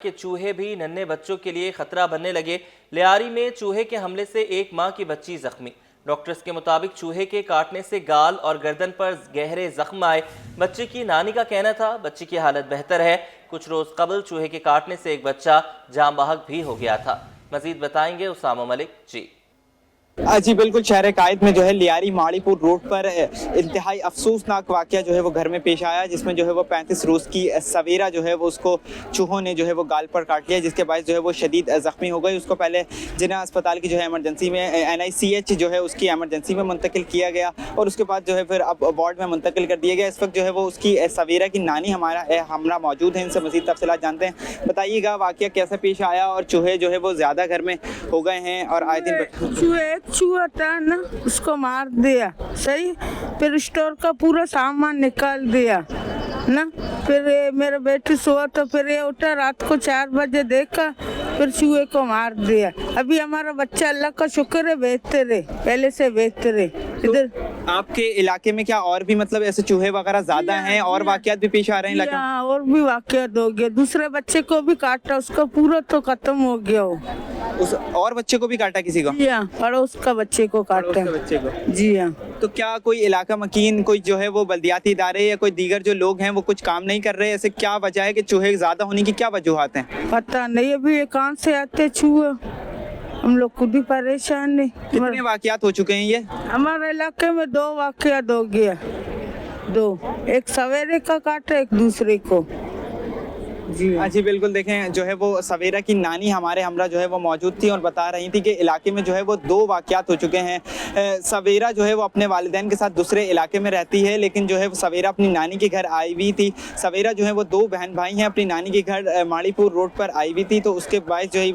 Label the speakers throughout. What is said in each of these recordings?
Speaker 1: के चूहे भी नन्हे बच्चों के लिए खतरा बनने लगे। लियारी में चूहे के हमले से एक मां की बच्ची जख्मी। डॉक्टर्स के मुताबिक चूहे के काटने से गाल और गर्दन पर गहरे जख्म आए। बच्चे की नानी का कहना था बच्ची की हालत बेहतर है। कुछ रोज कबल चूहे के काटने से एक बच्चा जान बहक भी हो गया था। मजीद बताएंगे उसामा मलिक जी।
Speaker 2: जी बिल्कुल, शहर कायद में जो है लियारी माड़ीपुर रोड पर इंतहाई अफसोसनाक वाकया जो है वो घर में पेश आया, जिसमें जो है वो 35 रोज की सवेरा जो है वो उसको चूहों ने जो है वो गाल पर काट लिया, जिसके बाद जो है वो शदीद जख्मी हो गई। उसको पहले जिला अस्पताल की जो है इमरजेंसी में NICH जो है उसकी इमरजेंसी में मुंतकिल किया गया और उसके बाद जो है फिर अब वार्ड में मुंतकिल कर दिया गया। इस वक्त जो है वो उसकी सवेरा की नानी हमारा मौजूद है, इनसे मज़ीद तफसीलात जानते हैं। बताइएगा वाकया कैसे पेश आया और चूहे जो है वो ज़्यादा घर में हो गए हैं और आए दिन
Speaker 3: चूहा था ना, उसको मार दिया सही, फिर स्टोर का पूरा सामान निकाल दिया ना। फिर मेरा बेटी सोया तो फिर ये उठा, रात को 4 बजे देखा, फिर चूहे को मार दिया। अभी हमारा बच्चा अल्लाह का शुक्र है बेहतर है, पहले से बेहतर है। इधर
Speaker 2: आपके इलाके में क्या और भी मतलब ऐसे चूहे वगैरह ज्यादा हैं और वाकयात भी पेश आ रहे हैं?
Speaker 3: और भी वाकयात हो गया, दूसरे बच्चे को भी काटा, उसका पूरा तो खत्म हो गया वो।
Speaker 2: उस और बच्चे को भी काटा किसी को?
Speaker 3: जी हाँ, पड़ोस का बच्चे को काटा।
Speaker 2: बच्चे को?
Speaker 3: जी हाँ।
Speaker 2: तो क्या कोई इलाका मकीन, कोई जो है वो बल्दियाती इदारे या कोई दीगर जो लोग हैं वो कुछ काम नहीं कर रहे? ऐसे क्या वजह है कि चूहे ज्यादा होने की क्या वजूहात हैं?
Speaker 3: पता नहीं, अभी ये कहाँ से आते चूहे, हम लोग खुद ही परेशान है।
Speaker 2: कितने वाकयात हो चुके हैं ये?
Speaker 3: हमारे इलाके में 2 वाकयात हो गया, 2, एक सवेरे का काटा, एक दूसरे को।
Speaker 2: जी बिल्कुल, देखें जो है वो सवेरा की नानी हमारे हमरा जो है वो मौजूद थी और बता रही थी कि इलाके में जो है वो 2 वाकयात हो चुके हैं। सवेरा जो है वो अपने वालिदैन के साथ दूसरे इलाके में रहती है, लेकिन जो है वो सवेरा अपनी नानी के घर आई हुई थी। सवेरा जो है वो 2 बहन भाई हैं, अपनी नानी के घर माड़ीपुर रोड पर आई हुई थी, तो उसके बाद जो है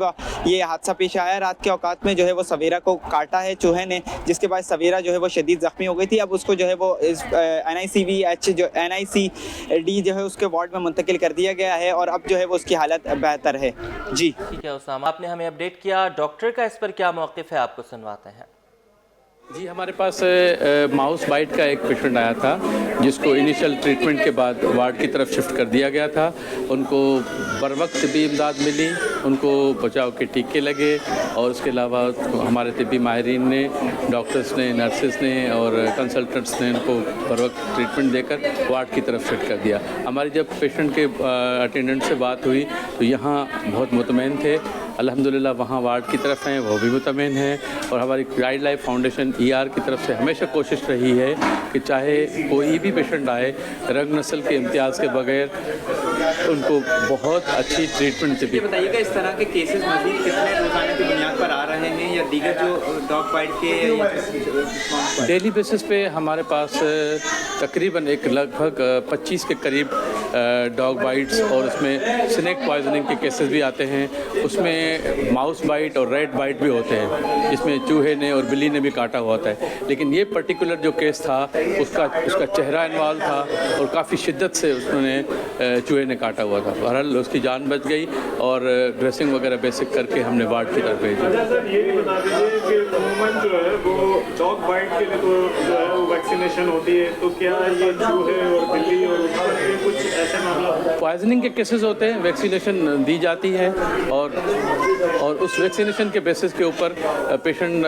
Speaker 2: ये हादसा पेश आया। रात के औकात में जो है वो सवेरा को काटा है चूहे ने, जिसके बाद सवेरा जो है वो शदीद जख्मी हो गई थी। अब उसको जो है वो NICD जो है उसके वार्ड में मुंतकिल कर दिया गया है और अब जो है वो उसकी हालत बेहतर है। जी
Speaker 1: ठीक है उसामा, आपने हमें अपडेट किया। डॉक्टर का इस पर क्या मौक़िफ़ है, आपको सुनवाते हैं।
Speaker 4: जी, हमारे पास माउस बाइट का एक पेशेंट आया था, जिसको इनिशियल ट्रीटमेंट के बाद वार्ड की तरफ शिफ्ट कर दिया गया था। उनको बर वक्त तिब्बी इमदाद मिली, उनको बचाव के टीके लगे और उसके अलावा हमारे तिब्बी माहिरीन ने, डॉक्टर्स ने, नर्सेस ने और कंसल्टेंट्स ने उनको बर वक्त ट्रीटमेंट देकर वार्ड की तरफ शिफ्ट कर दिया। हमारी जब पेशेंट के अटेंडेंट से बात हुई तो यहाँ बहुत मुतमईन थे, अल्हम्दुलिल्लाह वहाँ वार्ड की तरफ हैं, वो भी मुतमईन हैं। और हमारी चाइल्ड लाइफ फाउंडेशन ER की तरफ से हमेशा कोशिश रही है कि चाहे कोई भी पेशेंट आए, रंग नस्ल के इम्तियाज़ के बगैर उनको बहुत अच्छी ट्रीटमेंट दी।
Speaker 2: बताइएगा, इस तरह के केसेस मज़ीद कितने रोज़ाना की बुनियाद पर आ रहे हैं या दीगर जो डॉग बाइट के
Speaker 4: डेली बेसिस पे हमारे पास तकरीबन लगभग 25 के करीब डॉग बाइट्स और उसमें स्नेक पॉइजनिंग के केसेस भी आते हैं। उसमें माउस बाइट और रेड बाइट भी होते हैं, जिसमें चूहे ने और बिल्ली ने भी काटा हुआ होता है। लेकिन ये पर्टिकुलर जो केस था उसका चेहरा इन्वॉल्व था और काफ़ी शिद्दत से उसने चूहे ने काटा हुआ था। बहरहाल उसकी जान बच गई और ड्रेसिंग वगैरह बेसिक करके हमने वार्ड की तरफ भेजा।
Speaker 5: सर ये भी बता दीजिए कि अमूमन जो है वो डॉग बाइट के लिए तो जो है वो वैक्सीनेशन होती है, तो क्या ये चूहे और बिल्ली और कुछ ऐसे मामला?
Speaker 4: पॉइजनिंग के केसेस होते हैं, वैक्सीनेशन दी जाती है और उस वैक्सीनेशन के बेसिस के ऊपर पेशेंट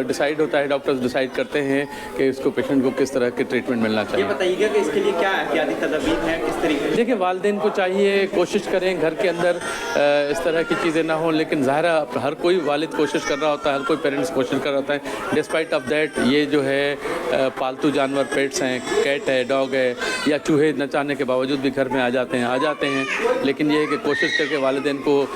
Speaker 4: डिसाइड होता है, डॉक्टर्स डिसाइड करते हैं कि इसको पेशेंट को किस तरह के ट्रीटमेंट मिलना चाहिए।
Speaker 2: ये बताइएगा कि इसके लिए क्या एहतियाती तदबीर है, किस तरीके से?
Speaker 4: देखिए, वालिदैन को चाहिए कोशिश करें घर के अंदर इस तरह की चीज़ें ना हों, लेकिन ज़ाहिर हर कोई वालिद कोशिश कर रहा होता है, हर कोई पेरेंट्स कोशिश कर रहा होता है। डिस्पाइट ऑफ दैट ये जो है पालतू जानवर, पेट्स हैं, कैट है, डॉग है या चूहे न चाहने के बावजूद भी घर में आ जाते हैं। लेकिन ये है कि कोशिश करके वालिदैन को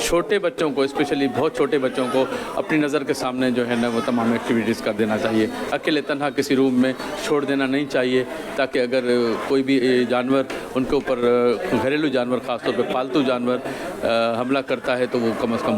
Speaker 4: छोटे बच्चों को, स्पेशली बहुत छोटे बच्चों को अपनी नज़र के सामने जो है ना वो तमाम एक्टिविटीज़ कर देना चाहिए। अकेले तन्हा किसी रूम में छोड़ देना नहीं चाहिए, ताकि अगर कोई भी जानवर उनके ऊपर, घरेलू जानवर ख़ासतौर पर पालतू जानवर हमला करता है तो वो कम अज़ कम